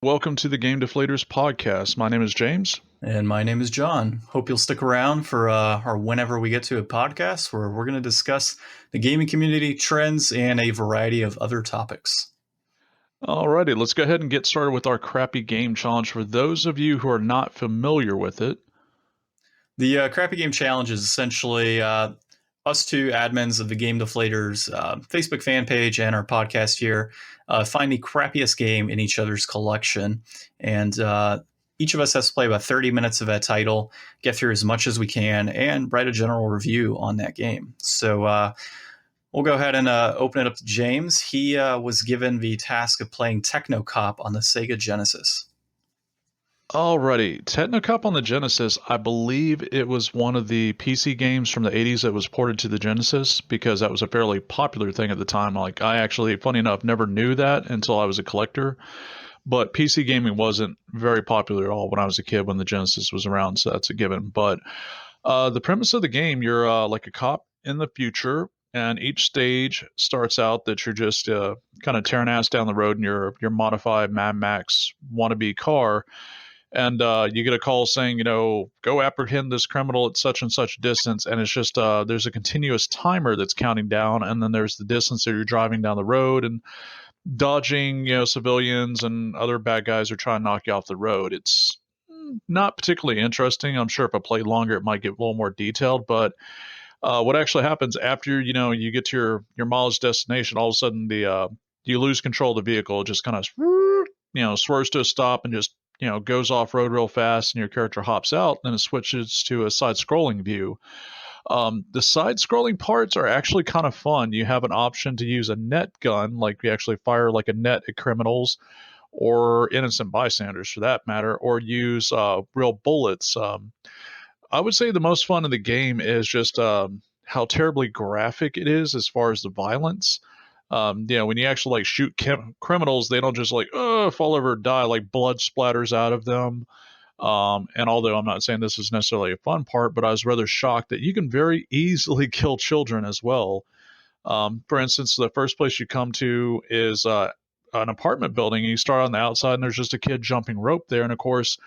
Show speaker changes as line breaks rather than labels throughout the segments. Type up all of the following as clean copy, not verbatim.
Welcome to the Game Deflators Podcast. My name is James.
And my name is John. Hope you'll stick around for our whenever we get to a podcast where we're going to discuss the gaming community trends and a variety of other topics.
Alrighty, let's go ahead and get started with our crappy game challenge. For those of you who are not familiar with it,
the crappy game challenge is essentially us two admins of the Game Deflators Facebook fan page and our podcast here find the crappiest game in each other's collection. And each of us has to play about 30 minutes of that title, get through as much as we can, and write a general review on that game. So we'll go ahead and open it up to James. He was given the task of playing Techno Cop on the Sega Genesis.
alrighty, Techno Cop on the Genesis, I believe it was one of the PC games from the 80s that was ported to the Genesis because that was a fairly popular thing at the time. Like, I actually, funny enough, never knew that until I was a collector. But PC gaming wasn't very popular at all when I was a kid when the Genesis was around, so that's a given. But the premise of the game, you're like a cop in the future, and each stage starts out that you're just kind of tearing ass down the road in your modified Mad Max wannabe car, and you get a call saying, go apprehend this criminal at such and such distance, and it's just there's a continuous timer that's counting down, and then there's the distance that you're driving down the road and dodging, civilians and other bad guys are trying to knock you off the road. It's not particularly interesting. I'm sure if I played longer, it might get a little more detailed. But what actually happens after you get to your mileage destination, all of a sudden you lose control of the vehicle. It just kind of swerves to a stop and just goes off road real fast, and your character hops out. Then it switches to a side-scrolling view. The side-scrolling parts are actually kind of fun. You have an option to use a net gun, like you actually fire like a net at criminals or innocent bystanders for that matter, or use real bullets. I would say the most fun in the game is just how terribly graphic it is as far as the violence. When you actually like shoot criminals, they don't just like fall over or die. Like blood splatters out of them. And although I'm not saying this is necessarily a fun part, but I was rather shocked that you can very easily kill children as well. For instance, the first place you come to is an apartment building, and you start on the outside, and there's just a kid jumping rope there. And of course,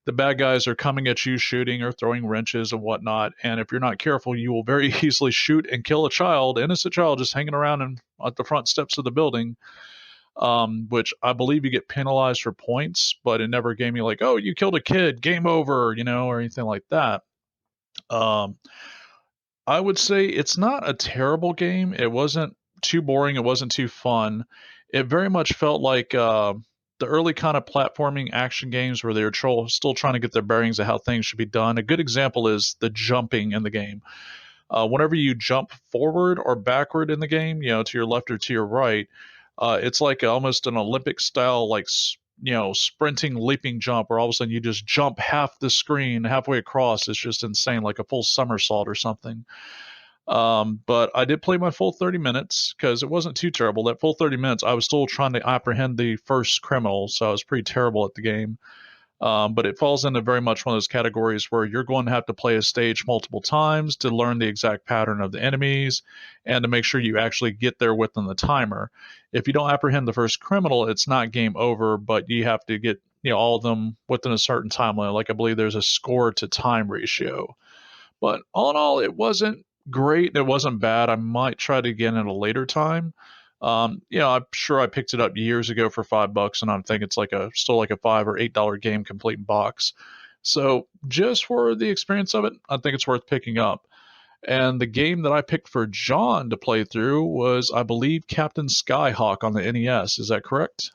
the bad guys are coming at you, shooting or throwing wrenches and whatnot. And if you're not careful, you will very easily shoot and kill a child, innocent child, just hanging around at the front steps of the building. Which I believe you get penalized for points, but it never gave me like, oh, you killed a kid, game over, or anything like that. I would say it's not a terrible game. It wasn't too boring. It wasn't too fun. It very much felt like the early kind of platforming action games where they were still trying to get their bearings of how things should be done. A good example is the jumping in the game. Whenever you jump forward or backward in the game, to your left or to your right, it's like almost an Olympic style, like, sprinting, leaping jump, where all of a sudden you just jump half the screen halfway across. It's just insane, like a full somersault or something. But I did play my full 30 minutes because it wasn't too terrible. That full 30 minutes, I was still trying to apprehend the first criminal, so I was pretty terrible at the game. But it falls into very much one of those categories where you're going to have to play a stage multiple times to learn the exact pattern of the enemies and to make sure you actually get there within the timer. If you don't apprehend the first criminal, it's not game over, but you have to get all of them within a certain time limit. Like, I believe there's a score to time ratio. But all in all, it wasn't great. It wasn't bad. I might try it again at a later time. I'm sure I picked it up years ago for $5, and I'm thinking it's still like a $5 or $8 game complete in box. So just for the experience of it, I think it's worth picking up. And the game that I picked for John to play through was, I believe, Captain Skyhawk on the NES. Is that correct?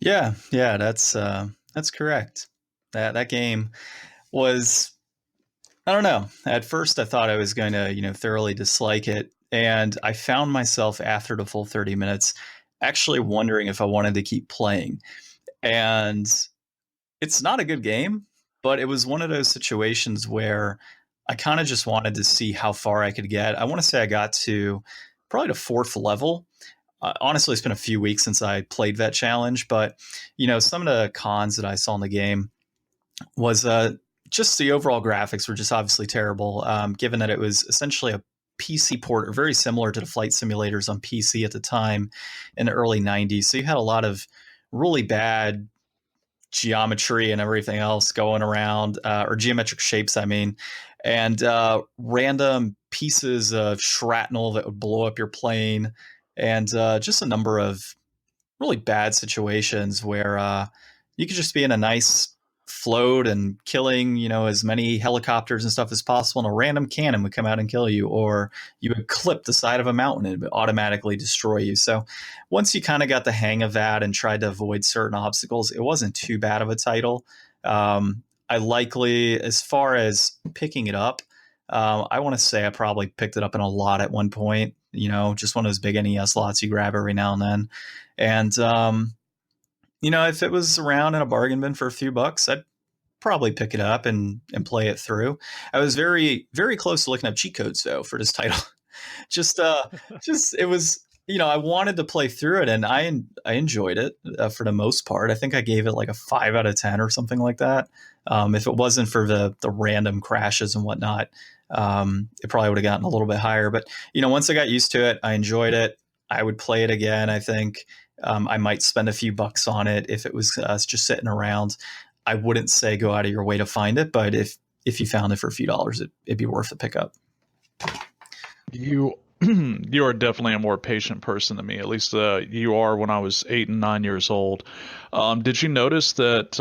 Yeah, that's correct. That game was, I don't know. At first, I thought I was going to thoroughly dislike it. And I found myself after the full 30 minutes actually wondering if I wanted to keep playing. And it's not a good game, but it was one of those situations where I kind of just wanted to see how far I could get. I want to say I got to probably the fourth level. Honestly, it's been a few weeks since I played that challenge, but some of the cons that I saw in the game was just the overall graphics were just obviously terrible, given that it was essentially a PC port, or very similar to the flight simulators on PC at the time in the early 90s. So you had a lot of really bad geometry and everything else going around, or geometric shapes, I mean, and random pieces of shrapnel that would blow up your plane, and just a number of really bad situations where you could just be in a nice float and killing, as many helicopters and stuff as possible, and a random cannon would come out and kill you, or you would clip the side of a mountain and it would automatically destroy you. So once you kind of got the hang of that and tried to avoid certain obstacles, it wasn't too bad of a title. I likely, as far as picking it up, I want to say I probably picked it up in a lot at one point, just one of those big NES lots you grab every now and then. And, if it was around in a bargain bin for a few bucks, I'd probably pick it up and play it through. I was very, very close to looking up cheat codes though for this title. just it was, I wanted to play through it, and I enjoyed it for the most part. I think I gave it like a 5 out of 10 or something like that. If it wasn't for the random crashes and whatnot, it probably would have gotten a little bit higher. But once I got used to it, I enjoyed it. I would play it again. I think I might spend a few bucks on it if it was just sitting around. I wouldn't say go out of your way to find it, but if you found it for a few dollars, it'd be worth the pickup.
You you are definitely a more patient person than me. At least you are when I was 8 and 9 years old. Did you notice that?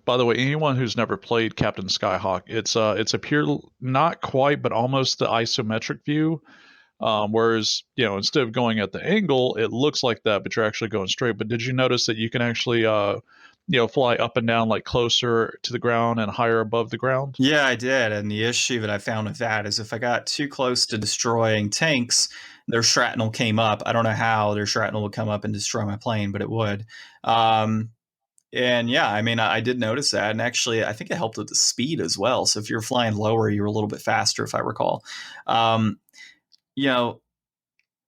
By the way, anyone who's never played Captain Skyhawk, it's a pure, not quite, but almost the isometric view. Whereas, instead of going at the angle, it looks like that, but you're actually going straight. But did you notice that you can actually, fly up and down, like closer to the ground and higher above the ground?
Yeah, I did. And the issue that I found with that is if I got too close to destroying tanks, their shrapnel came up. I don't know how their shrapnel would come up and destroy my plane, but it would. And yeah, I mean, I did notice that. And actually, I think it helped with the speed as well. So if you're flying lower, you're a little bit faster, if I recall.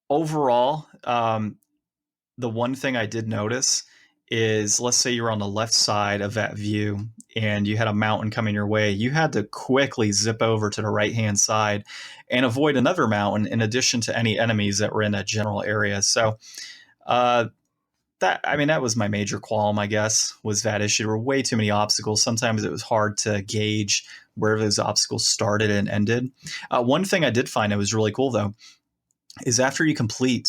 Overall, the one thing I did notice is, let's say you're on the left side of that view and you had a mountain coming your way, you had to quickly zip over to the right-hand side and avoid another mountain in addition to any enemies that were in that general area. So that was my major qualm, I guess, was that issue. There were way too many obstacles. Sometimes it was hard to gauge where those obstacles started and ended. One thing I did find that was really cool, though, is after you complete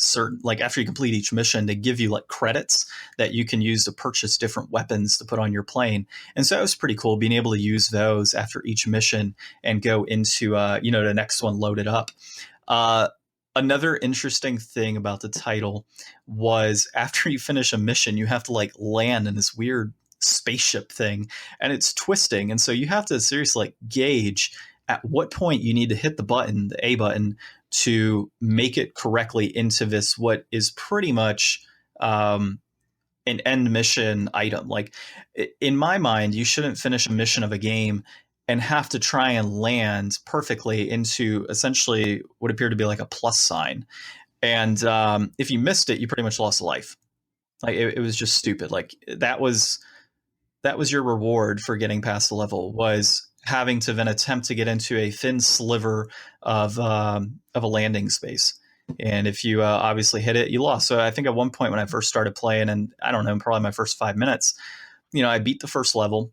each mission, they give you like credits that you can use to purchase different weapons to put on your plane. And so it was pretty cool being able to use those after each mission and go into, the next one loaded up. Another interesting thing about the title was after you finish a mission, you have to like land in this weird spaceship thing, and it's twisting. And so you have to seriously gauge at what point you need to hit the A button, to make it correctly into this, what is pretty much an end mission item. Like, in my mind, you shouldn't finish a mission of a game and have to try and land perfectly into essentially what appeared to be like a plus sign. And if you missed it, you pretty much lost a life. Like, it was just stupid. Like, that was your reward for getting past the level, was having to then attempt to get into a thin sliver of a landing space. And if you obviously hit it, you lost. So I think at one point when I first started playing, and I don't know, probably my first 5 minutes, I beat the first level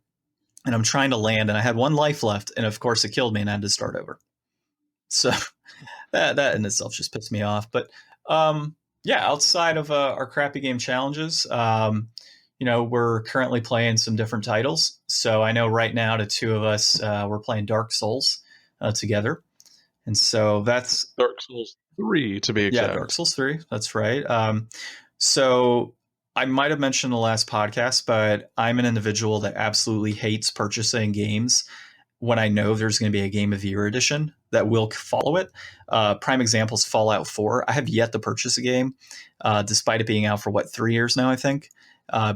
and I'm trying to land and I had one life left. And of course it killed me and I had to start over. So that in itself just pissed me off. But outside of our crappy game challenges, we're currently playing some different titles. So I know right now the two of us, we're playing Dark Souls together. And so that's
Dark Souls 3 to be exact.
Yeah, Dark Souls 3. That's right. So I might have mentioned in the last podcast, but I'm an individual that absolutely hates purchasing games when I know there's going to be a Game of the Year edition that will follow it. Prime example is Fallout 4. I have yet to purchase a game, despite it being out for 3 years now, I think.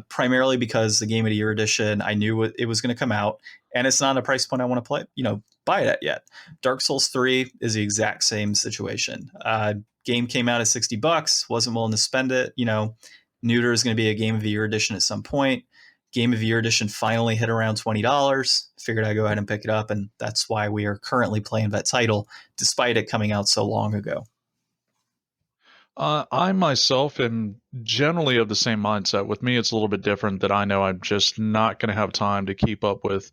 Primarily because the Game of the Year edition, I knew it was going to come out, and it's not a price point I want to buy it at yet. Dark Souls 3 is the exact same situation. Game came out at $60, wasn't willing to spend it. Knew there was going to be a Game of the Year edition at some point. Game of the Year edition finally hit around $20. Figured I'd go ahead and pick it up, and that's why we are currently playing that title, despite it coming out so long ago.
I myself am generally of the same mindset. With me, it's a little bit different that I know I'm just not going to have time to keep up with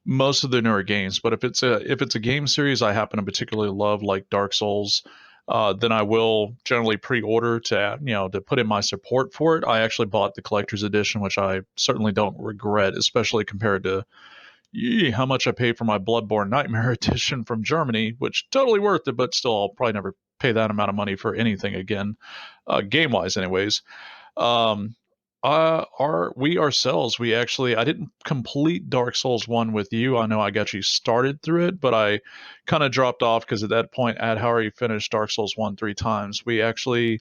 most of the newer games. But if it's a game series I happen to particularly love, like Dark Souls, then I will generally pre-order to put in my support for it. I actually bought the collector's edition, which I certainly don't regret, especially compared to how much I paid for my Bloodborne Nightmare edition from Germany, which totally worth it, but still I'll probably never pay that amount of money for anything again, game wise, anyways. Um, we ourselves, we actually, I didn't complete Dark Souls 1 with you. I know I got you started through it, but I kind of dropped off because at that point I had already finished Dark Souls 1 3 times. We actually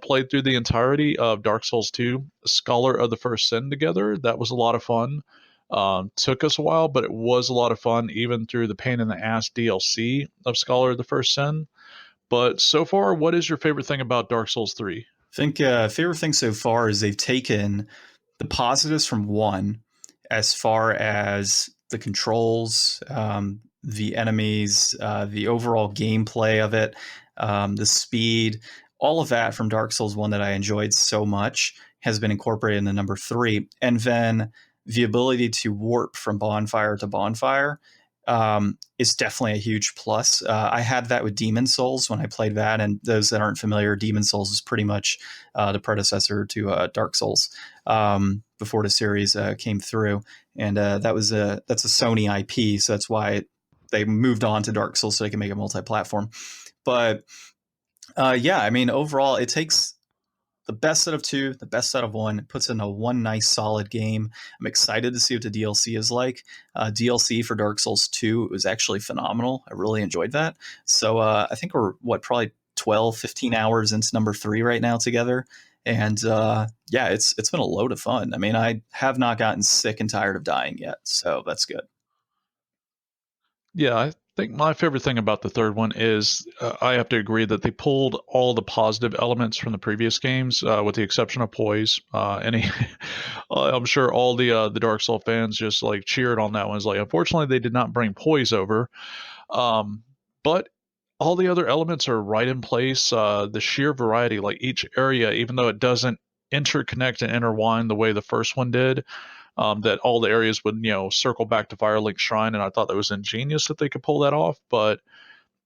played through the entirety of Dark Souls 2, Scholar of the First Sin together. That was a lot of fun. Took us a while, but it was a lot of fun, even through the pain in the ass DLC of Scholar of the First Sin. But so far, what is your favorite thing about Dark Souls 3?
I think favorite thing so far is they've taken the positives from one, as far as the controls, the enemies, the overall gameplay of it, the speed, all of that from Dark Souls 1 that I enjoyed so much has been incorporated into number 3. And then the ability to warp from bonfire to bonfire is definitely a huge plus. I had that with Demon Souls when I played that, and those that aren't familiar, Demon Souls is pretty much the predecessor to Dark Souls before the series came through, and that's a Sony IP, so that's why they moved on to Dark Souls so they can make it multi-platform. But yeah, I mean, overall, it takes the best out of two, the best out of one, puts in a one nice solid game. I'm excited to see what the DLC is like. DLC for Dark Souls 2 was actually phenomenal. I really enjoyed that. So I think we're, probably 12, 15 hours into number 3 right now together. And yeah, it's been a load of fun. I mean, I have not gotten sick and tired of dying yet. So that's good.
Yeah, I think my favorite thing about the third one is I have to agree that they pulled all the positive elements from the previous games, with the exception of poise. I'm sure all the Dark Souls fans just like cheered on that one. It's like, unfortunately, they did not bring poise over, but all the other elements are right in place. The sheer variety, like each area, even though it doesn't interconnect and intertwine the way the first one did, that all the areas would circle back to Firelink Shrine, and I thought that was ingenious that they could pull that off. But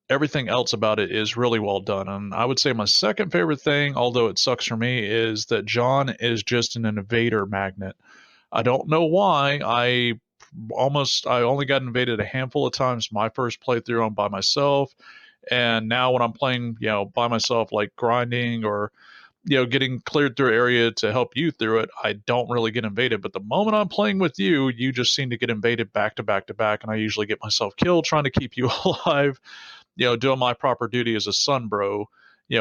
everything else about it is really well done, and I would say my second favorite thing, although it sucks for me, is that John is just an invader magnet. I don't know why. I only got invaded a handful of times my first playthrough on by myself, and now when I'm playing by myself, like grinding or getting cleared through area to help you through it, I don't really get invaded. But the moment I'm playing with you, you just seem to get invaded back to back to back, and I usually get myself killed trying to keep you alive, doing my proper duty as a son bro,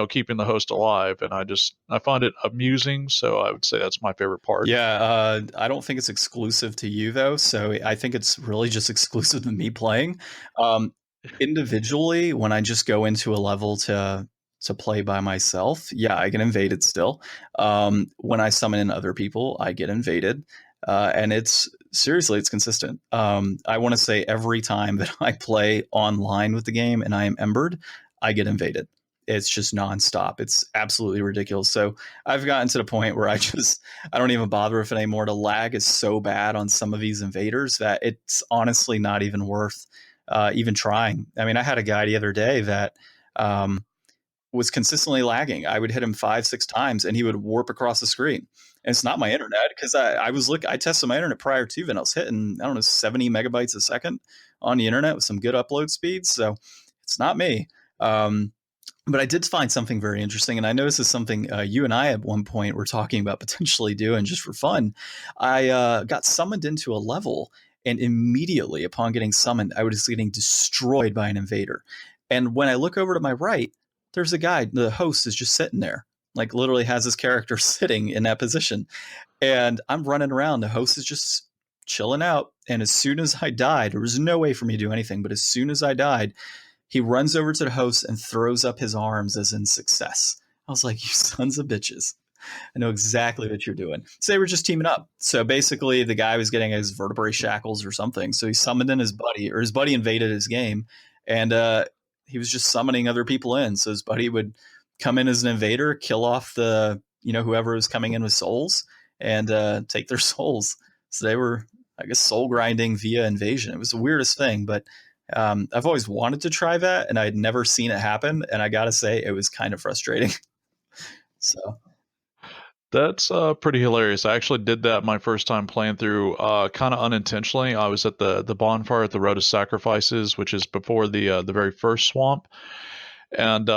keeping the host alive. And I find it amusing, so I would say that's my favorite part.
Yeah, I don't think it's exclusive to you though, so I think it's really just exclusive to me playing. Individually, when I just go into a level to play by myself, yeah, I get invaded still. When I summon in other people, I get invaded, and it's consistent. I want to say every time that I play online with the game and I am embered, I get invaded. It's just nonstop. It's absolutely ridiculous. So I've gotten to the point where I don't even bother with it anymore. The lag is so bad on some of these invaders that it's honestly not even worth even trying. I mean, I had a guy the other day that was consistently lagging. I would hit him 5-6 times and he would warp across the screen. And it's not my internet, because I tested my internet prior to, and I was hitting, I don't know, 70 megabytes a second on the internet with some good upload speeds. So it's not me. But I did find something very interesting, and I know this is something you and I at one point were talking about potentially doing just for fun. I got summoned into a level, and immediately upon getting summoned, I was getting destroyed by an invader. And when I look over to my right, there's a guy, the host is just sitting there, like literally has his character sitting in that position. And I'm running around, the host is just chilling out. And as soon as I died, there was no way for me to do anything, but as soon as I died, he runs over to the host and throws up his arms as in success. I was like, you sons of bitches. I know exactly what you're doing. So they were just teaming up. So basically the guy was getting his vertebrae shackles or something. So he summoned in his buddy, or his buddy invaded his game, and he was just summoning other people in. So his buddy would come in as an invader, kill off whoever was coming in with souls, and take their souls. So they were, I guess, soul grinding via invasion. It was the weirdest thing, but I've always wanted to try that, and I'd never seen it happen. And I gotta say, it was kind of frustrating. So
That's pretty hilarious. I actually did that my first time playing through, kind of unintentionally. I was at the bonfire at the Road of Sacrifices, which is before the very first swamp, and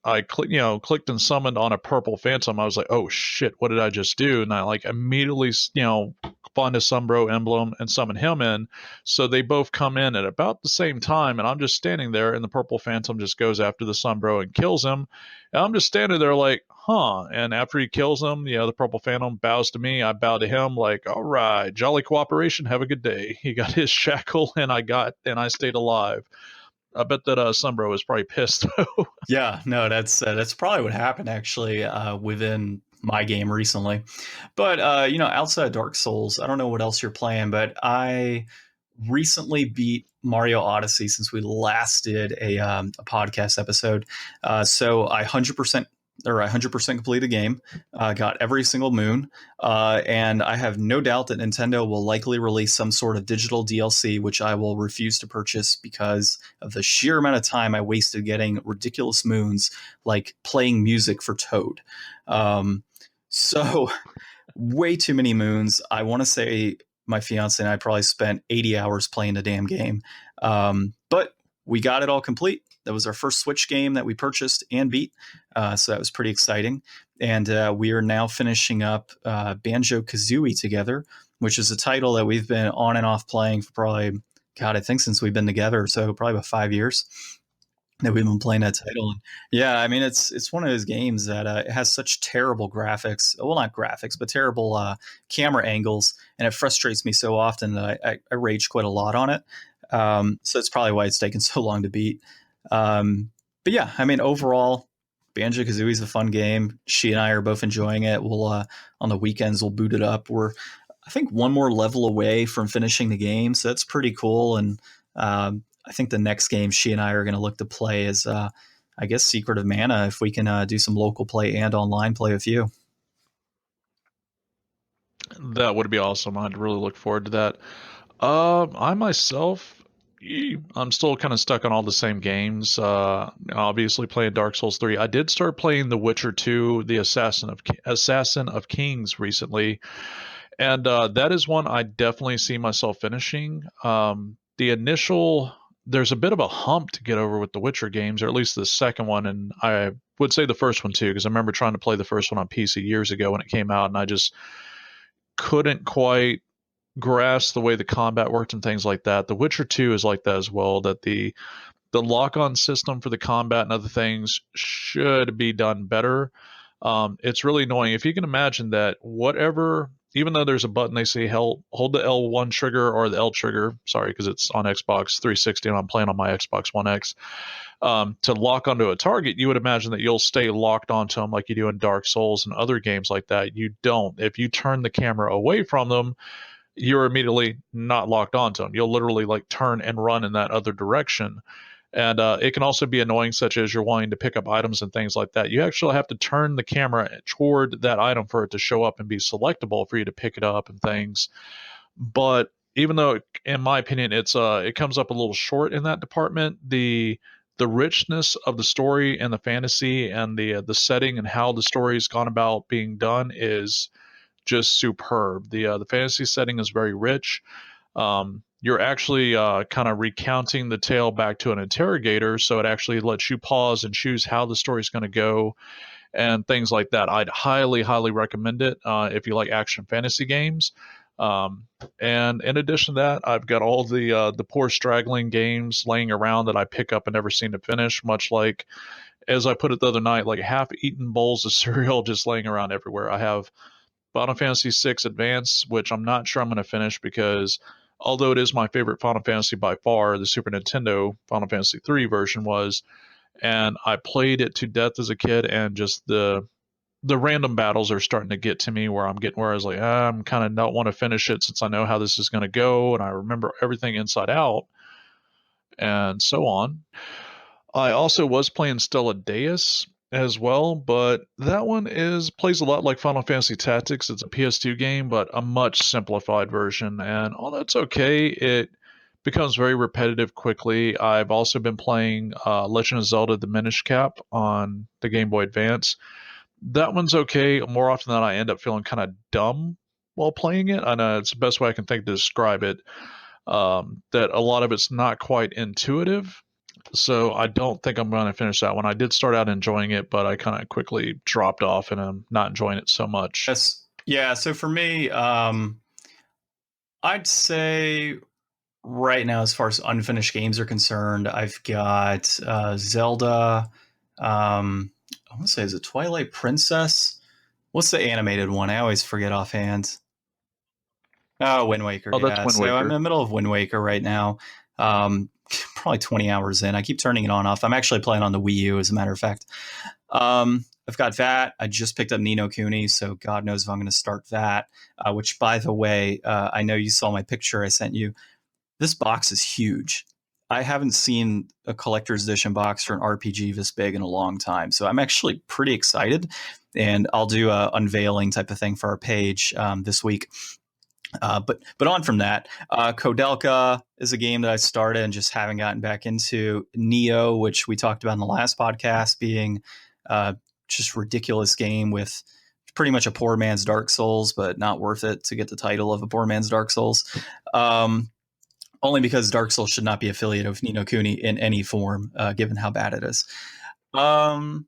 I clicked and summoned on a purple phantom. I was like, oh shit, what did I just do? And I like immediately find a Sumbro emblem and summon him in. So they both come in at about the same time, and I'm just standing there, and the purple phantom just goes after the Sumbro and kills him. And I'm just standing there like, huh. And after he kills him, the purple phantom bows to me. I bow to him like, all right, jolly cooperation. Have a good day. He got his shackle, and I stayed alive. I bet that Sumbro was probably pissed though.
yeah, no, that's probably what happened actually within my game recently. But outside of Dark Souls, I don't know what else you're playing, but I recently beat Mario Odyssey since we last did a podcast episode. So I 100% completed the game, got every single moon, and I have no doubt that Nintendo will likely release some sort of digital DLC, which I will refuse to purchase because of the sheer amount of time I wasted getting ridiculous moons, like playing music for Toad. So way too many moons. I want to say my fiance and I probably spent 80 hours playing the damn game. But we got it all complete. That was our first Switch game that we purchased and beat. So that was pretty exciting. And we are now finishing up Banjo-Kazooie together, which is a title that we've been on and off playing for probably, God, I think since we've been together. So probably about 5 years that we've been playing that title. And yeah, I mean, it's one of those games that it has such terrible graphics. Well, not graphics, but terrible camera angles. And it frustrates me so often that I rage quite a lot on it. So it's probably why it's taken so long to beat. But yeah, I mean, overall, Banjo-Kazooie is a fun game. She and I are both enjoying it. We'll on the weekends we'll boot it up. We're, I think, one more level away from finishing the game, so that's pretty cool. And I think the next game she and I are going to look to play is, I guess, Secret of Mana. If we can do some local play and online play with you.
That would be awesome. I'd really look forward to that. I myself, I'm still kind of stuck on all the same games. Obviously playing Dark Souls 3. I did start playing The Witcher 2, The Assassin of Kings recently, and that is one I definitely see myself finishing. There's a bit of a hump to get over with the Witcher games, or at least the second one, and I would say the first one too, because I remember trying to play the first one on PC years ago when it came out, and I just couldn't quite grasp the way the combat worked and things like that. The Witcher 2 is like that as well, that the lock-on system for the combat and other things should be done better. It's really annoying. If you can imagine that whatever, even though there's a button they say hold the L1 trigger or the L trigger, sorry, because it's on Xbox 360 and I'm playing on my Xbox One X, to lock onto a target, you would imagine that you'll stay locked onto them like you do in Dark Souls and other games like that. You don't. If you turn the camera away from them, you're immediately not locked onto them. You'll literally like turn and run in that other direction. And it can also be annoying, such as you're wanting to pick up items and things like that. You actually have to turn the camera toward that item for it to show up and be selectable for you to pick it up and things. But even though, in my opinion, it comes up a little short in that department, the richness of the story and the fantasy and the setting and how the story's gone about being done is just superb. The fantasy setting is very rich. You're actually kind of recounting the tale back to an interrogator, so it actually lets you pause and choose how the story's going to go and things like that. I'd highly, highly recommend it if you like action fantasy games. And in addition to that, I've got all the poor straggling games laying around that I pick up and never seem to finish, much like, as I put it the other night, like half-eaten bowls of cereal just laying around everywhere. I have Final Fantasy VI Advance, which I'm not sure I'm going to finish because although it is my favorite Final Fantasy by far, the Super Nintendo Final Fantasy III version was, and I played it to death as a kid, and just the random battles are starting to get to me where I was like, I'm kind of don't want to finish it since I know how this is going to go, and I remember everything inside out, and so on. I also was playing Stella Deus, as well, but that one is plays a lot like Final Fantasy Tactics. It's a PS2 game, but a much simplified version, and all that's okay. It becomes very repetitive quickly. I've also been playing Legend of Zelda: The Minish Cap on the Game Boy Advance. That one's okay. More often than not, I end up feeling kind of dumb while playing it. I know it's the best way I can think to describe it. That a lot of it's not quite intuitive, so I don't think I'm going to finish that one. I did start out enjoying it, but I kind of quickly dropped off, and I'm not enjoying it so much.
Yes. Yeah. So for me, I'd say right now, as far as unfinished games are concerned, I've got Zelda. I want to say, is it Twilight Princess? What's the animated one? I always forget offhand. Oh, Wind Waker.
Oh, that's
Yeah.
Wind
So I'm in
Waker.
the middle of Wind Waker right now. Probably 20 hours in. I keep turning it on off. I'm actually playing on the Wii U, as a matter of fact. I've got that. I just picked up Ni no Kuni, so God knows if I'm going to start that. Which, by the way, I know you saw my picture I sent you. This box is huge. I haven't seen a collector's edition box for an RPG this big in a long time, so I'm actually pretty excited. And I'll do a unveiling type of thing for our page this week. But on from that, Kodelka is a game that I started and just haven't gotten back into. Neo, which we talked about in the last podcast, being just ridiculous game with pretty much a poor man's Dark Souls, but not worth it to get the title of a poor man's Dark Souls. Only because Dark Souls should not be affiliated with Ni no Kuni in any form, given how bad it is. And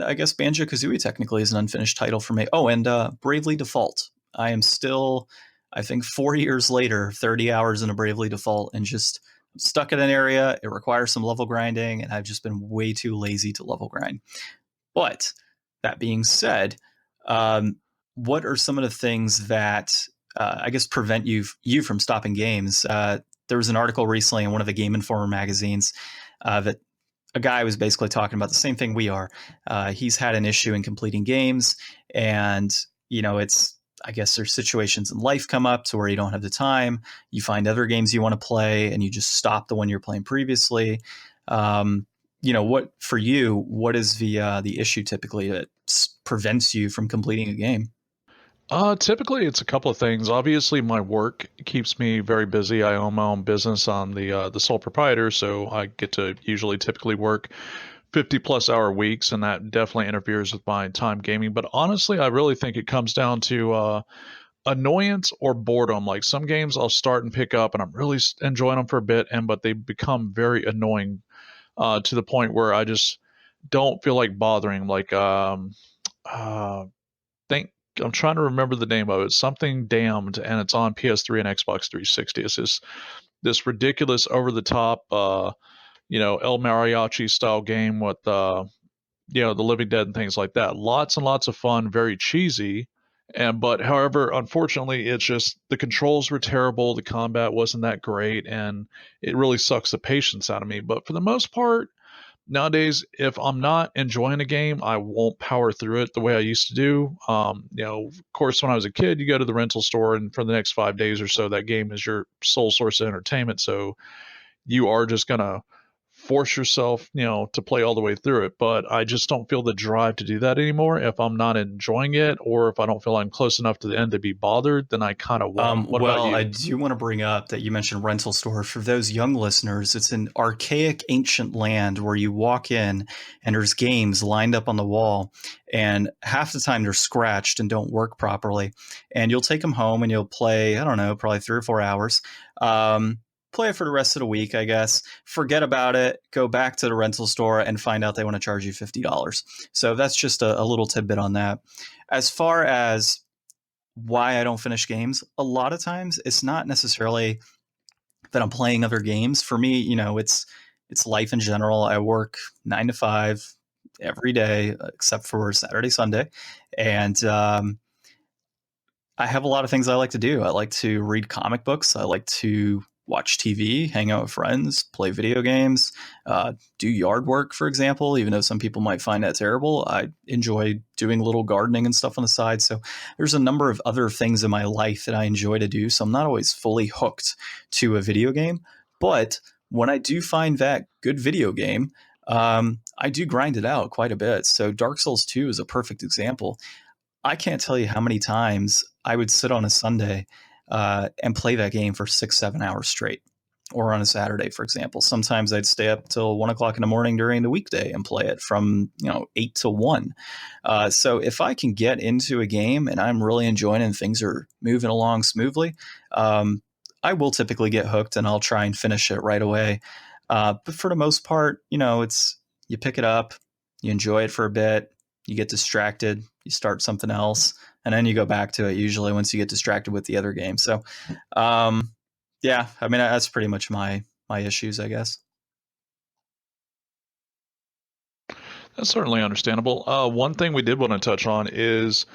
I guess Banjo-Kazooie technically is an unfinished title for me. Oh, and Bravely Default. I am still, I think 4 years later, 30 hours in a Bravely Default and just stuck in an area. It requires some level grinding, and I've just been way too lazy to level grind. But that being said, what are some of the things that I guess prevent you from stopping games? There was an article recently in one of the Game Informer magazines that a guy was basically talking about the same thing we are. He's had an issue in completing games, and I guess there's situations in life come up to where you don't have the time. You find other games you want to play, and you just stop the one you're playing previously. What for you? What is the issue typically that prevents you from completing a game?
Typically it's a couple of things. Obviously, my work keeps me very busy. I own my own business. I'm the sole proprietor, so I get to usually typically work 50 plus hour weeks, and that definitely interferes with my time gaming. But honestly, I really think it comes down to annoyance or boredom. Like some games I'll start and pick up, and I'm really enjoying them for a bit, but they become very annoying to the point where I just don't feel like bothering. Like uh, think I'm trying to remember the name of it. Something Damned, and it's on PS3 and Xbox 360. It's this ridiculous, over the top, El Mariachi style game with the Living Dead and things like that. Lots and lots of fun, very cheesy. But however, unfortunately, it's just the controls were terrible, the combat wasn't that great, and it really sucks the patience out of me. But for the most part, nowadays, if I'm not enjoying a game, I won't power through it the way I used to do. Of course, when I was a kid, you go to the rental store, and for the next 5 days or so, that game is your sole source of entertainment. So you are just gonna force yourself, to play all the way through it. But I just don't feel the drive to do that anymore. If I'm not enjoying it, or if I don't feel I'm close enough to the end to be bothered, then I kind of won't. What about
Well, I
you?
do want to bring up that you mentioned rental store. For those young listeners, it's an archaic, ancient land where you walk in and there's games lined up on the wall, and half the time they're scratched and don't work properly. And you'll take them home and you'll play, I don't know, probably 3 or 4 hours. Play it for the rest of the week, I guess. Forget about it. Go back to the rental store and find out they want to charge you $50. So that's just a little tidbit on that. As far as why I don't finish games, a lot of times it's not necessarily that I'm playing other games. For me, it's life in general. I work 9 to 5 every day except for Saturday, Sunday, and I have a lot of things I like to do. I like to read comic books. I like to watch TV, hang out with friends, play video games, do yard work, for example, even though some people might find that terrible. I enjoy doing a little gardening and stuff on the side. So there's a number of other things in my life that I enjoy to do. So I'm not always fully hooked to a video game. But when I do find that good video game, I do grind it out quite a bit. So Dark Souls 2 is a perfect example. I can't tell you how many times I would sit on a Sunday and play that game for 6-7 hours straight, or on a Saturday, for example. Sometimes I'd stay up till 1 o'clock in the morning during the weekday and play it from 8 to 1. So if I can get into a game and I'm really enjoying it and things are moving along smoothly, I will typically get hooked and I'll try and finish it right away. But for the most part, it's you pick it up, you enjoy it for a bit, you get distracted, you start something else, and then you go back to it usually once you get distracted with the other game. So, yeah, I mean, that's pretty much my issues, I guess.
That's certainly understandable. One thing we did want to touch on is,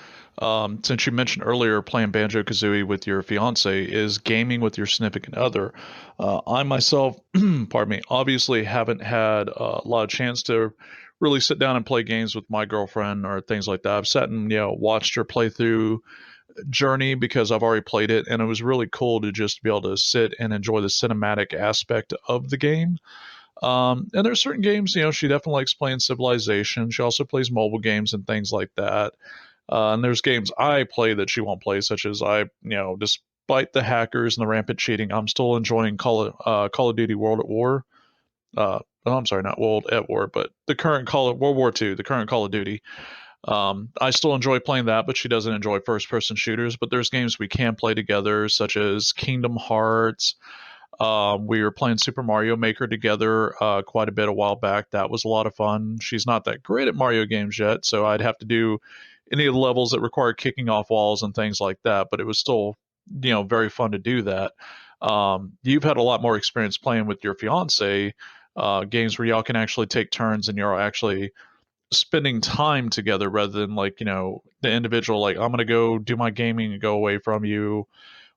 since you mentioned earlier playing Banjo Kazooie with your fiance, is gaming with your significant other. I myself, pardon me, obviously haven't had a lot of chance to really sit down and play games with my girlfriend or things like that. I've sat and watched her play through Journey because I've already played it, and it was really cool to just be able to sit and enjoy the cinematic aspect of the game. And there's certain games, she definitely likes playing Civilization. She also plays mobile games and things like that. And there's games I play that she won't play, such as despite the hackers and the rampant cheating, I'm still enjoying Call of Duty World at War. I'm sorry, not World at War, but the current World War II, the current Call of Duty. I still enjoy playing that, but she doesn't enjoy first-person shooters. But there's games we can play together, such as Kingdom Hearts. We were playing Super Mario Maker together quite a bit a while back. That was a lot of fun. She's not that great at Mario games yet, so I'd have to do any of the levels that require kicking off walls and things like that. But it was still, very fun to do that. You've had a lot more experience playing with your fiance, games where y'all can actually take turns and you're actually spending time together rather than the individual, like, I'm going to go do my gaming and go away from you.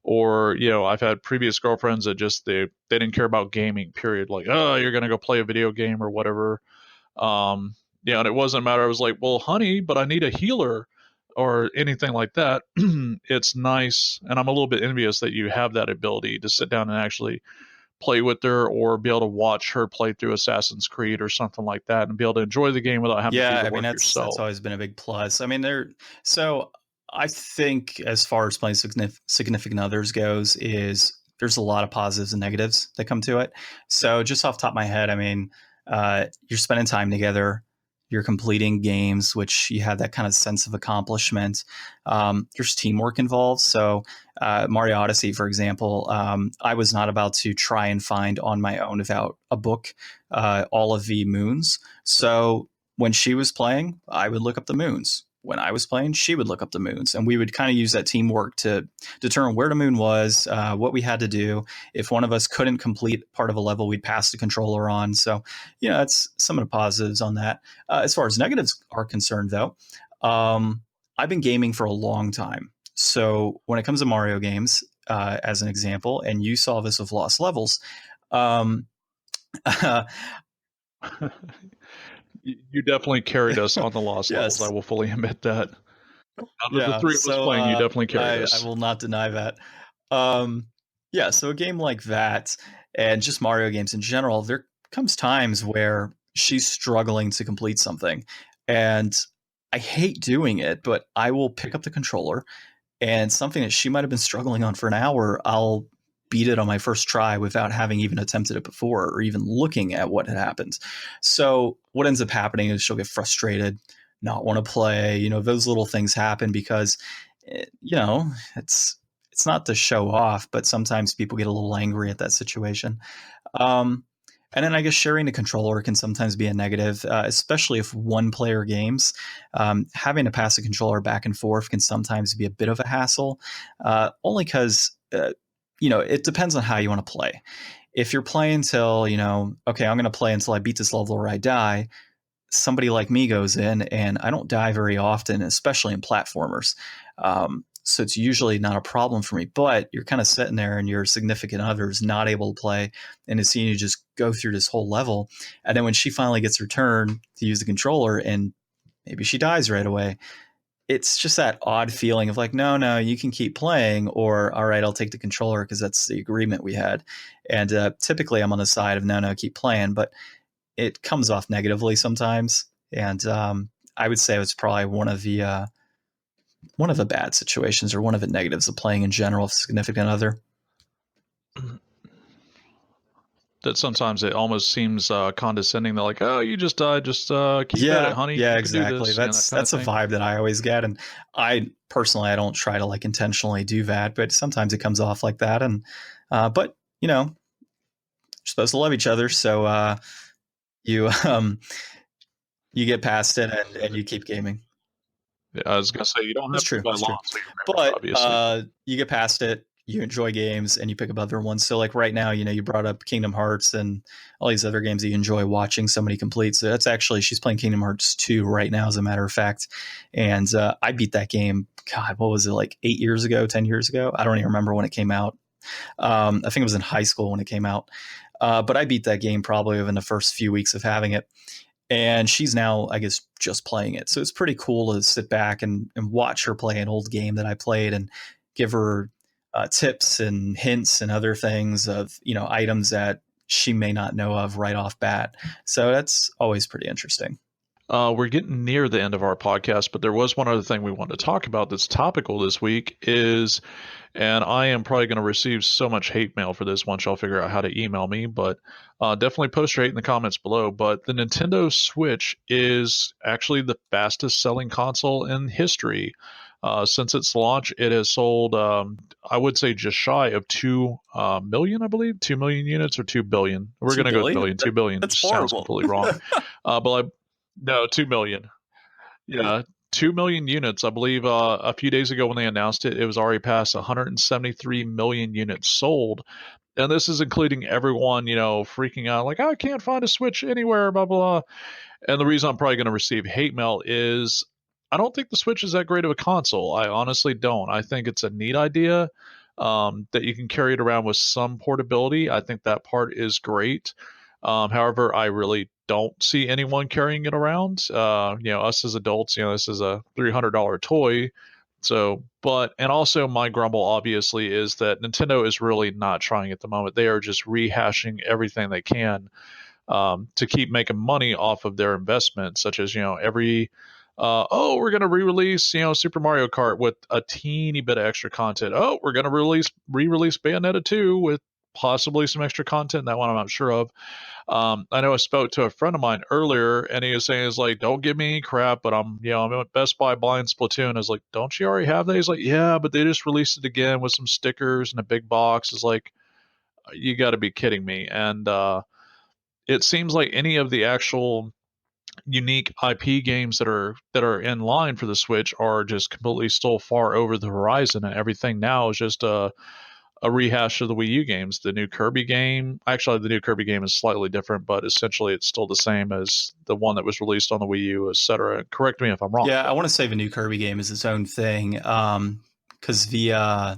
Or, I've had previous girlfriends that just they didn't care about gaming, period. Like, oh, you're gonna go play a video game or whatever. And it wasn't a matter. I was like, well, honey, but I need a healer or anything like that. It's nice, and I'm a little bit envious that you have that ability to sit down and actually play with her, or be able to watch her play through Assassin's Creed or something like that, and be able to enjoy the game without having to do the work yourself.
That's always been a big plus. I mean, so I think as far as playing significant others goes, is there's a lot of positives and negatives that come to it. So just off the top of my head, I mean, you're spending time together, you're completing games, which you have that kind of sense of accomplishment. There's teamwork involved. So Mario Odyssey, for example, I was not about to try and find on my own without a book all of the moons. So when she was playing, I would look up the moons. When I was playing, she would look up the moons, and we would kind of use that teamwork to determine where the moon was, what we had to do. If one of us couldn't complete part of a level, we'd pass the controller on. So, that's some of the positives on that. As far as negatives are concerned, though, I've been gaming for a long time. So when it comes to Mario games, as an example, and you saw this with Lost Levels,
You definitely carried us on the Lost Levels. I will fully admit that. Out of the three of us playing, you definitely carried us.
I will not deny that. So a game like that, and just Mario games in general, there comes times where she's struggling to complete something, and I hate doing it, but I will pick up the controller, and something that she might have been struggling on for an hour, I'll beat it on my first try without having even attempted it before or even looking at what had happened. So what ends up happening is she'll get frustrated, not want to play. Those little things happen because, it's not to show off, but sometimes people get a little angry at that situation. And then I guess sharing the controller can sometimes be a negative, especially if one player games. Having to pass the controller back and forth can sometimes be a bit of a hassle, only because it depends on how you want to play. If you're playing till, okay, I'm going to play until I beat this level or I die, somebody like me goes in and I don't die very often, especially in platformers. So it's usually not a problem for me, but you're kind of sitting there and your significant other's not able to play and is seeing you just go through this whole level. And then when she finally gets her turn to use the controller and maybe she dies right away, it's just that odd feeling of like, no, you can keep playing, or all right, I'll take the controller because that's the agreement we had. And typically I'm on the side of no, keep playing. But it comes off negatively sometimes. And I would say it's probably one of the bad situations, or one of the negatives of playing in general with a significant other.
That sometimes it almost seems condescending. They're like, "Oh, you just died. Just keep at it, honey.
Yeah,
You can do
exactly.
this."
That's a vibe that I always get, and I personally, I don't try to like intentionally do that, but sometimes it comes off like that. And but you're supposed to love each other, so you you get past it and you keep gaming.
Yeah, I was gonna say you don't have
That's
to
true.
by
That's
law
true.
save your memory,
But
obviously.
you get past it, you enjoy games, and you pick up other ones. So like right now, you brought up Kingdom Hearts and all these other games that you enjoy watching somebody complete. So that's actually, she's playing Kingdom Hearts 2 right now, as a matter of fact. And I beat that game, God, what was it, like 8 years ago, 10 years ago? I don't even remember when it came out. I think it was in high school when it came out. But I beat that game probably within the first few weeks of having it. And she's now, I guess, just playing it. So it's pretty cool to sit back and watch her play an old game that I played, and give her tips and hints and other things of, items that she may not know of right off bat. So that's always pretty interesting.
We're getting near the end of our podcast, but there was one other thing we wanted to talk about that's topical this week is, and I am probably going to receive so much hate mail for this once y'all figure out how to email me, but definitely post your hate in the comments below. But the Nintendo Switch is actually the fastest selling console in history. Since its launch, it has sold, I would say, just shy of 2 million, I believe, 2 million units or 2 billion. We're going to go with billion. 2 billion
That's
sounds
horrible.
completely wrong. No, 2 million. Yeah, 2 million units. I believe a few days ago when they announced it, it was already past 173 million units sold. And this is including everyone, freaking out like, I can't find a Switch anywhere, blah, blah. And the reason I'm probably going to receive hate mail is I don't think the Switch is that great of a console. I honestly don't. I think it's a neat idea that you can carry it around with some portability. I think that part is great. However, I really don't see anyone carrying it around. Us as adults, this is a $300 toy. So, and also my grumble obviously is that Nintendo is really not trying at the moment. They are just rehashing everything they can to keep making money off of their investment, such as, we're going to re-release, Super Mario Kart with a teeny bit of extra content. Oh, we're going to re-release Bayonetta 2 with possibly some extra content. That one I'm not sure of. I know I spoke to a friend of mine earlier, and he was saying, "Is like, don't give me any crap, but I'm at Best Buy buying Splatoon." I was like, "Don't you already have that?" He's like, "Yeah, but they just released it again with some stickers and a big box." Is like, you got to be kidding me. And it seems like any of the actual unique IP games that are in line for the Switch are just completely still far over the horizon, and everything now is just a rehash of the Wii U games. The new Kirby game, actually, the new Kirby game is slightly different, but essentially it's still the same as the one that was released on the Wii U, etc. Correct me if I'm wrong.
Yeah, I want to say the new Kirby game is its own thing, because the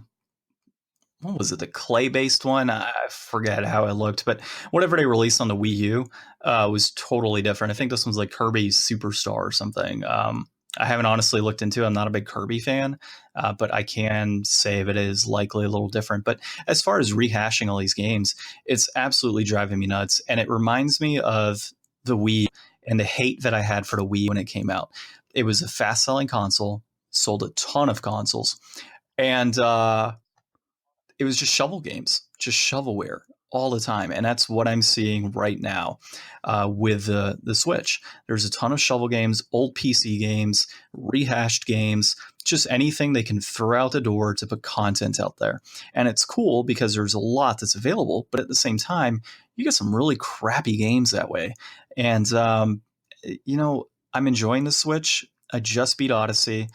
what was it, the clay-based one? I forget how it looked, but whatever they released on the Wii U was totally different. I think this one's like Kirby Superstar or something. I haven't honestly looked into it. I'm not a big Kirby fan, but I can say that it is likely a little different. But as far as rehashing all these games, it's absolutely driving me nuts. And it reminds me of the Wii and the hate that I had for the Wii when it came out. It was a fast-selling console, sold a ton of consoles, and it was just shovel games, just shovelware all the time. And that's what I'm seeing right now with the Switch. There's a ton of shovel games, old PC games, rehashed games, just anything they can throw out the door to put content out there. And it's cool because there's a lot that's available, but at the same time, you get some really crappy games that way. And, I'm enjoying the Switch. I just beat Odyssey.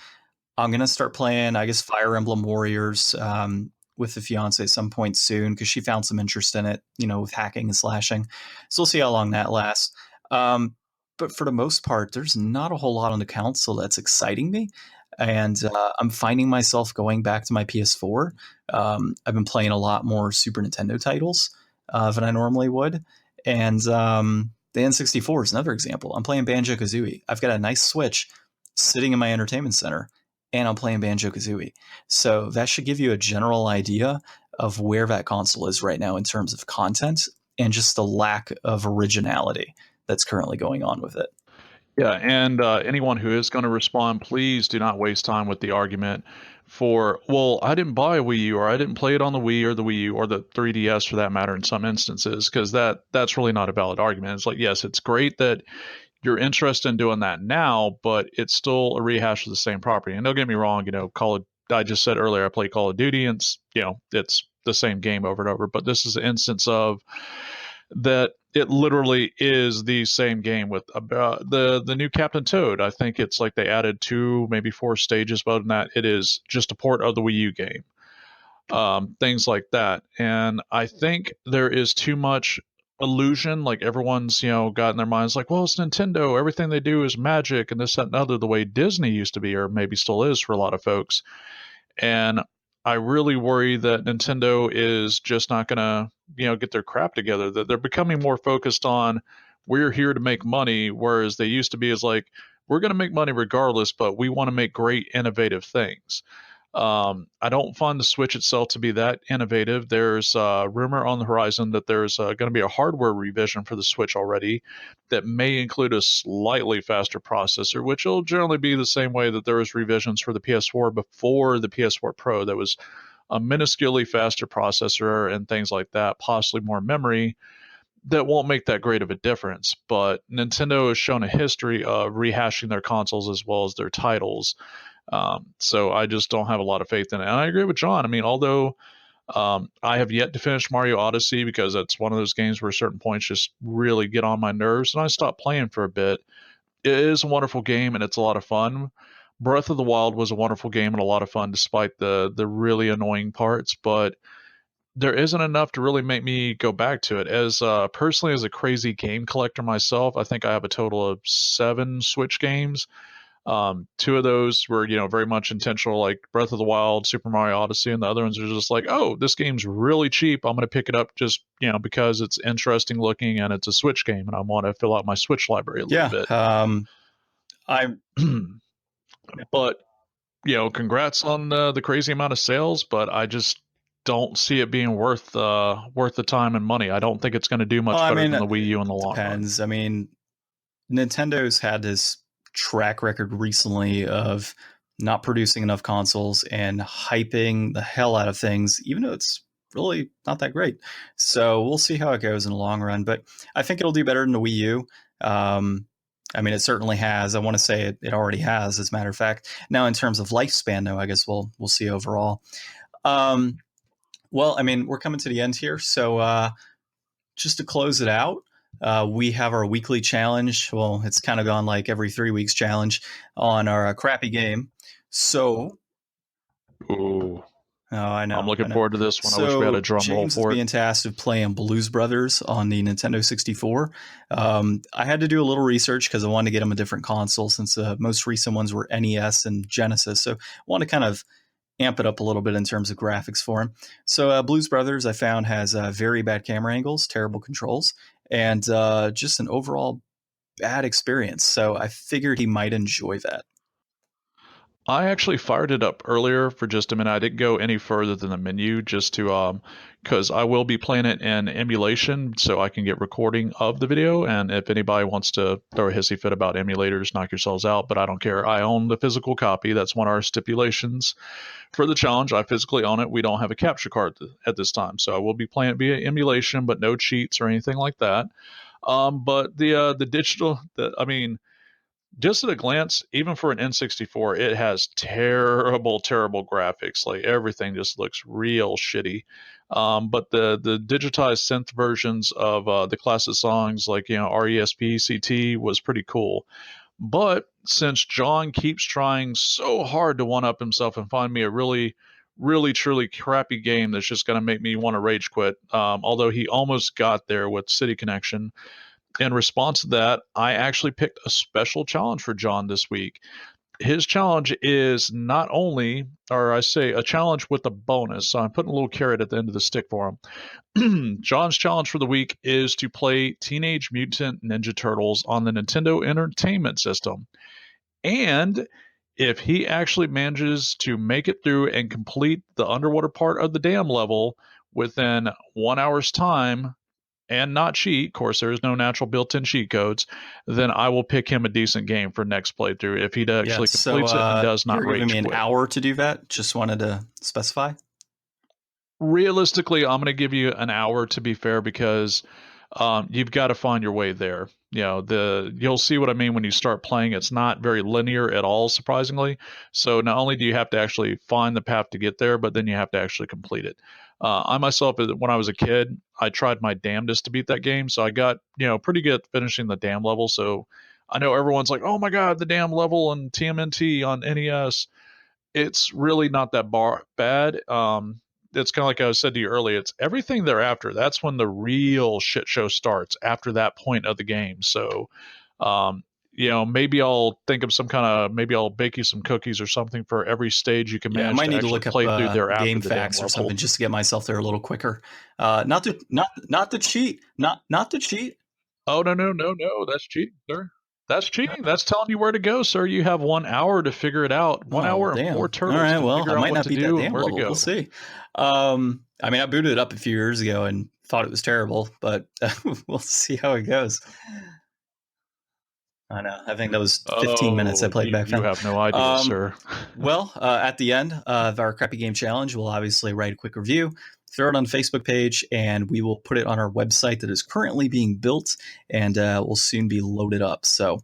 I'm going to start playing, I guess, Fire Emblem Warriors with the fiance at some point soon because she found some interest in it, with hacking and slashing. So we'll see how long that lasts. But for the most part, there's not a whole lot on the console that's exciting me. And I'm finding myself going back to my PS4. I've been playing a lot more Super Nintendo titles than I normally would. And the N64 is another example. I'm playing Banjo-Kazooie. I've got a nice Switch sitting in my entertainment center, and I'm playing Banjo-Kazooie. So that should give you a general idea of where that console is right now in terms of content and just the lack of originality. that's currently going on with it.
Yeah, and anyone who is going to respond, please do not waste time with the argument for, well, I didn't buy a Wii U, or I didn't play it on the Wii or the Wii U or the 3DS for that matter in some instances, because that's really not a valid argument. It's like, yes, it's great that you're interested in doing that now, but it's still a rehash of the same property. And don't get me wrong, I just said earlier I play Call of Duty, and it's the same game over and over. But this is an instance of that it literally is the same game with about the new Captain Toad. I think it's like they added 2, maybe 4 stages, but other than that, it is just a port of the Wii U game. Things like that. And I think there is too much illusion. Like everyone's, got in their minds like, well, it's Nintendo. Everything they do is magic and this, that, and other, the way Disney used to be, or maybe still is for a lot of folks. And I really worry that Nintendo is just not going to, get their crap together, that they're becoming more focused on we're here to make money, whereas they used to be as like, we're going to make money regardless, but we want to make great, innovative things. I don't find the Switch itself to be that innovative. There's a rumor on the horizon that there's going to be a hardware revision for the Switch already that may include a slightly faster processor, which will generally be the same way that there was revisions for the PS4 before the PS4 Pro. That was a minusculely faster processor and things like that, possibly more memory. That won't make that great of a difference, but Nintendo has shown a history of rehashing their consoles as well as their titles. So I just don't have a lot of faith in it. And I agree with John. I mean, although I have yet to finish Mario Odyssey because it's one of those games where certain points just really get on my nerves and I stopped playing for a bit. It is a wonderful game and it's a lot of fun. Breath of the Wild was a wonderful game and a lot of fun despite the really annoying parts, but there isn't enough to really make me go back to it. As personally as a crazy game collector myself, I think I have a total of 7 Switch games. 2 of those were, very much intentional, like Breath of the Wild, Super Mario Odyssey, and the other ones are just like, oh, this game's really cheap. I'm going to pick it up just, because it's interesting looking and it's a Switch game and I want to fill out my Switch library a little bit.
I
But, congrats on the crazy amount of sales, but I just don't see it being worth the time and money. I don't think it's going to do much better than the Wii U in the long run.
Depends. I mean, Nintendo's had this track record recently of not producing enough consoles and hyping the hell out of things, even though it's really not that great. So we'll see how it goes in the long run. But I think it'll do better than the Wii U. I mean, it certainly has. I want to say it already has, as a matter of fact. Now, in terms of lifespan, though, I guess we'll see overall. Well, I mean, we're coming to the end here. So just to close it out, we have our weekly challenge. Well, it's kind of gone like every 3 weeks challenge on our crappy game. So,
ooh,
oh, I know.
I'm looking forward to this one.
So
I wish we had a drum roll
James
for
is being tasked with playing Blues Brothers on the Nintendo 64. I had to do a little research because I wanted to get him a different console since the most recent ones were NES and Genesis. So I want to kind of amp it up a little bit in terms of graphics for him. So Blues Brothers, I found, has very bad camera angles, terrible controls, and just an overall bad experience. So I figured he might enjoy that.
I actually fired it up earlier for just a minute. I didn't go any further than the menu just to because I will be playing it in emulation so I can get recording of the video. And if anybody wants to throw a hissy fit about emulators, knock yourselves out. But I don't care. I own the physical copy. That's one of our stipulations for the challenge. I physically own it. We don't have a capture card at this time. So I will be playing it via emulation, but no cheats or anything like that. But the digital, just at a glance, even for an N64, it has terrible, terrible graphics. Like everything just looks real shitty. But the digitized synth versions of the classic songs, like RESP, CT, was pretty cool. But since John keeps trying so hard to one up himself and find me a really, really, truly crappy game that's just going to make me want to rage quit, although he almost got there with City Connection. In response to that, I actually picked a special challenge for John this week. His challenge is not only, or I say a challenge with a bonus, so I'm putting a little carrot at the end of the stick for him. John's challenge for the week is to play Teenage Mutant Ninja Turtles on the Nintendo Entertainment System. And if he actually manages to make it through and complete the underwater part of the dam level within 1 hour's time, and not cheat, of course, there is no natural built-in cheat codes, then I will pick him a decent game for next playthrough if he actually completes it and does not
you're giving
rage
me an
quit.
hour to do that? Just wanted to specify.
Realistically, I'm going to give you an hour to be fair, because you've got to find your way there. You'll see what I mean when you start playing. It's not very linear at all, surprisingly. So not only do you have to actually find the path to get there, but then you have to actually complete it. I myself, when I was a kid, I tried my damnedest to beat that game. So I got, pretty good at finishing the dam level. So I know everyone's like, oh my God, the dam level and TMNT on NES. It's really not that bad. It's kind of like I said to you earlier. It's everything thereafter. That's when the real shit show starts, after that point of the game. So, maybe I'll think of maybe I'll bake you some cookies or something for every stage you can
Yeah, I
manage
might
to
need to
actually
look up
play through there after
game
the damn
facts or
level.
something just to get myself there a little quicker. Not to cheat. Not to cheat.
Oh, no. That's cheating, sir. That's cheating. That's telling you where to go, sir. You have 1 hour to figure it out. 1 hour and
damn.
4
All
turtles
right,
to
well,
figure
I
out
might
what
not
to
beat that
do and
damn
where to
level.
go.
We'll see. I mean, I booted it up a few years ago and thought it was terrible, but we'll see how it goes. I know. I think that was 15 minutes I played back
You
then.
have no idea, sir.
Well, at the end of our Crappy Game Challenge, we'll obviously write a quick review, throw it on the Facebook page, and we will put it on our website that is currently being built and will soon be loaded up. So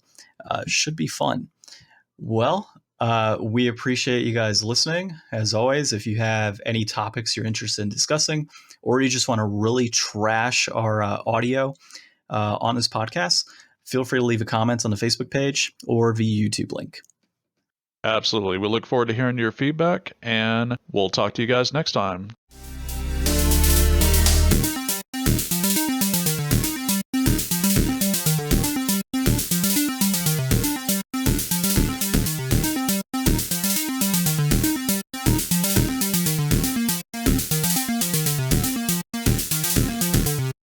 should be fun. Well, we appreciate you guys listening. As always, if you have any topics you're interested in discussing, or you just want to really trash our audio on this podcast, feel free to leave a comment on the Facebook page or via YouTube link.
Absolutely. We look forward to hearing your feedback, and we'll talk to you guys next time.